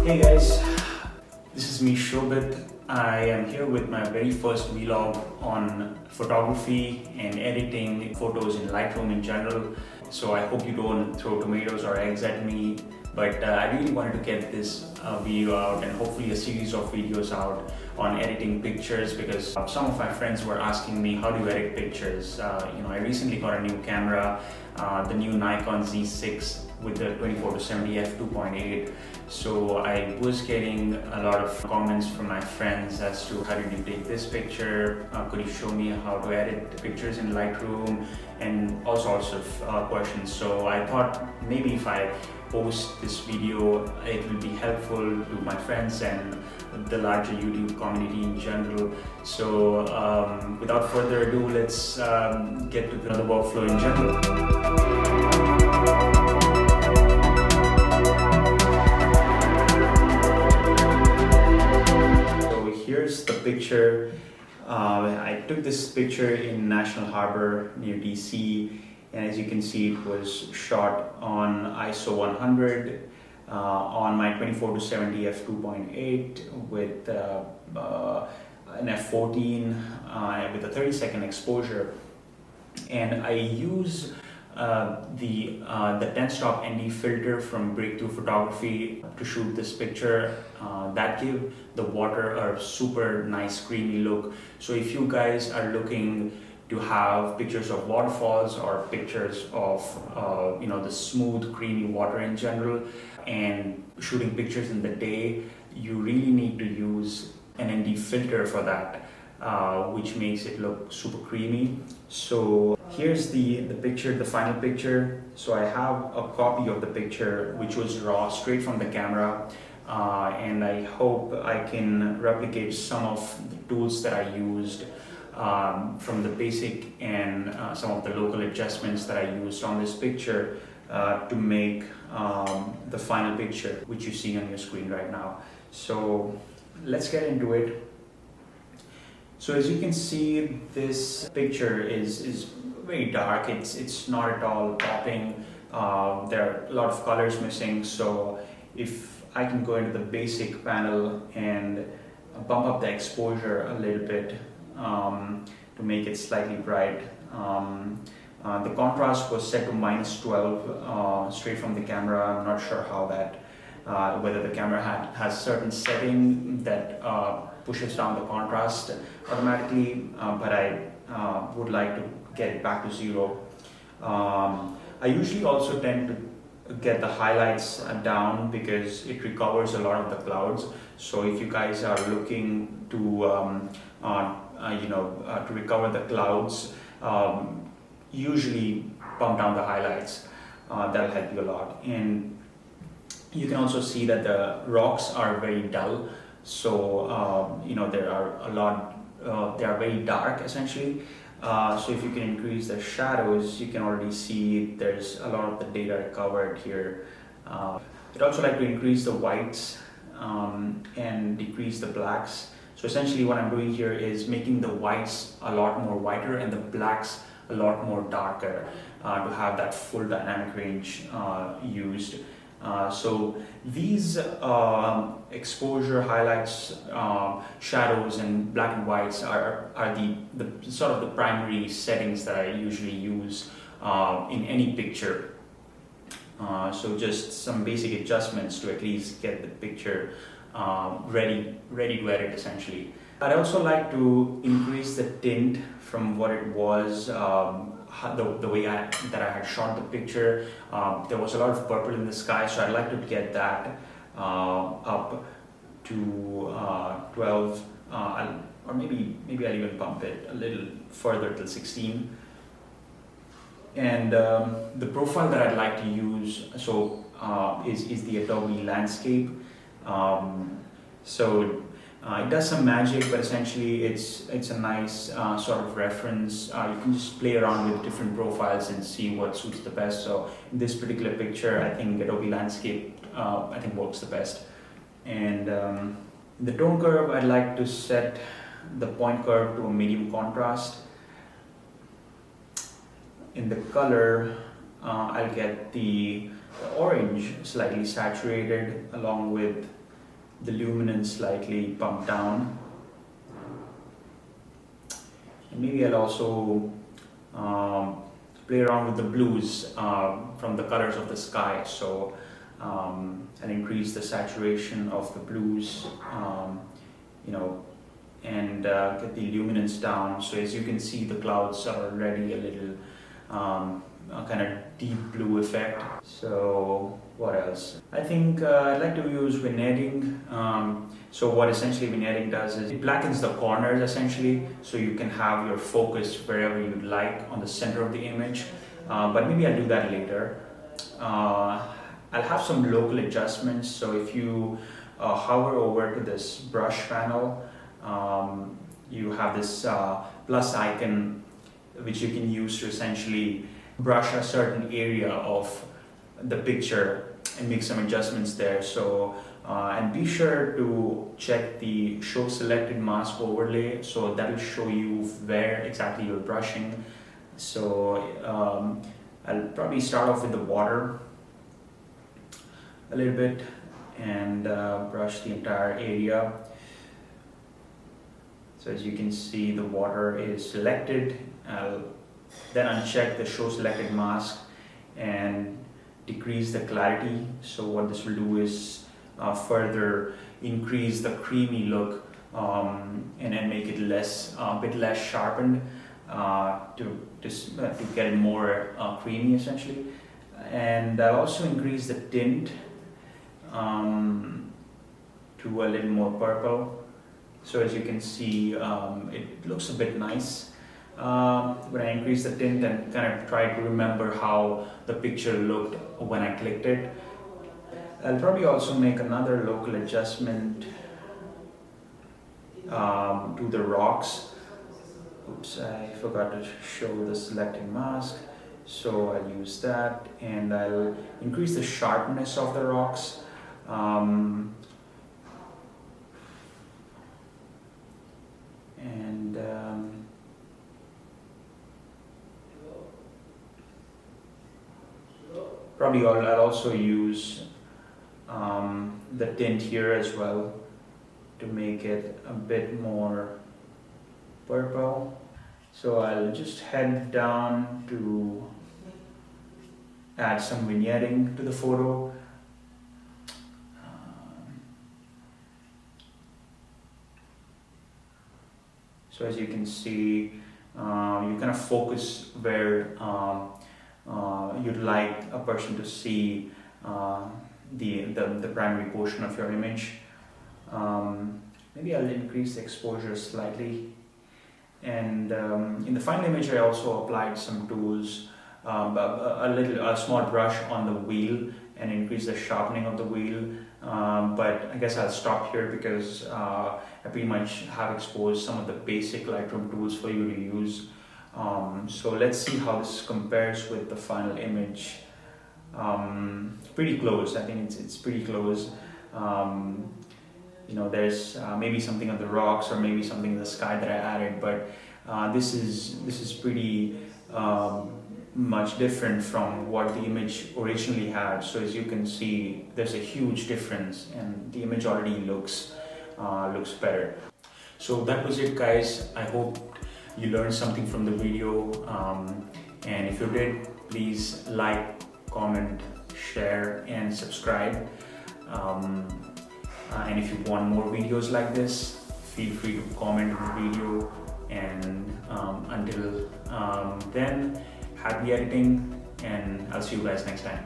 Hey guys, this is me Shobhit. I am here with my very first vlog on photography and editing photos in Lightroom in general. So I hope you don't throw tomatoes or eggs at me, but I really wanted to get this video out and hopefully a series of videos out on editing pictures, because some of my friends were asking me how do you edit pictures. I recently got a new camera, the new Nikon Z6 with the 24-70 f2.8. So I was getting a lot of comments from my friends as to how did you take this picture, could you show me how to edit pictures in Lightroom, and all sorts of questions. So I thought maybe if I post this video it will be helpful to my friends and the larger YouTube community in general. So without further ado, let's get to the workflow in general. Here's the picture. I took this picture in National Harbor near DC, and as you can see it was shot on ISO 100 on my 24-70 f2.8 with an f14 with a 30-second exposure, and I use the 10-stop ND filter from Breakthrough Photography to shoot this picture. That give the water a super nice creamy look. So if you guys are looking to have pictures of waterfalls or pictures of the smooth creamy water in general, and shooting pictures in the day, you really need to use an ND filter for that, which makes it look super creamy. So here's the picture, the final picture. So I have a copy of the picture which was raw straight from the camera, and I hope I can replicate some of the tools that I used from the basic and some of the local adjustments that I used on this picture to make the final picture which you see on your screen right now. So let's get into it. So as you can see, this picture is very dark. It's not at all popping. There are a lot of colors missing. So if I can go into the basic panel and bump up the exposure a little bit to make it slightly bright. The contrast was set to -12 straight from the camera. I'm not sure how that, whether the camera has certain setting that pushes down the contrast automatically, but I would like to get it back to 0. I usually also tend to get the highlights down because it recovers a lot of the clouds. So if you guys are looking to to recover the clouds, usually bump down the highlights. That'll help you a lot. And you can also see that the rocks are very dull. So there are a lot. They are very dark essentially. So if you can increase the shadows, you can already see there's a lot of the data recovered here. I'd also like to increase the whites and decrease the blacks. So essentially what I'm doing here is making the whites a lot more whiter and the blacks a lot more darker to have that full dynamic range used. So these exposure, highlights, shadows, and black and whites are the sort of the primary settings that I usually use in any picture. So just some basic adjustments to at least get the picture ready to edit essentially. I'd also like to increase the tint from what it was, the way that I had shot the picture. There was a lot of purple in the sky, so I'd like to get that up to 12, or maybe I'll even bump it a little further till 16. And the profile that I'd like to use is the Adobe Landscape. It does some magic, but essentially it's a nice sort of reference. You can just play around with different profiles and see what suits the best. So in this particular picture, I think Adobe Landscape works the best. And in the tone curve, I'd like to set the point curve to a medium contrast. In the color, I'll get the orange slightly saturated along with the luminance slightly bumped down. And maybe I'll also play around with the blues from the colors of the sky. So I'll increase the saturation of the blues, and get the luminance down. So as you can see, the clouds are already a little kind of deep blue effect. So what else? I think I'd like to use vignetting. So what essentially vignetting does is it blackens the corners essentially, so you can have your focus wherever you'd like on the center of the image. But maybe I'll do that later. I'll have some local adjustments. So if you hover over to this brush panel, you have this plus icon which you can use to essentially brush a certain area of the picture and make some adjustments there. So and be sure to check the show selected mask overlay, so that will show you where exactly you're brushing. So I'll probably start off with the water a little bit and brush the entire area. So as you can see, the water is selected. I'll then uncheck the show selected mask and decrease the clarity. So what this will do is further increase the creamy look and then make it a bit less sharpened to get it more creamy essentially. And I'll also increase the tint to a little more purple. So as you can see, it looks a bit nice. When I increase the tint and kind of try to remember how the picture looked when I clicked it. I'll probably also make another local adjustment to the rocks. Oops, I forgot to show the selected mask. So I'll use that and I'll increase the sharpness of the rocks. Probably I'll also use the tint here as well to make it a bit more purple. So I'll just head down to add some vignetting to the photo. So as you can see, you kind of focus where you'd like a person to see the primary portion of your image. Maybe I'll increase the exposure slightly. And in the final image, I also applied some tools, a small brush on the wheel and increase the sharpening of the wheel. But I guess I'll stop here because I pretty much have exposed some of the basic Lightroom tools for you to use. So let's see how this compares with the final image. Pretty close. I think it's pretty close. There's maybe something on the rocks or maybe something in the sky that I added, but this is pretty much different from what the image originally had. So as you can see, there's a huge difference, and the image already looks better. So that was it, guys. I hope you learned something from the video, and if you did, please like, comment, share and subscribe. And if you want more videos like this, feel free to comment on the video. And until then, happy editing, and I'll see you guys next time.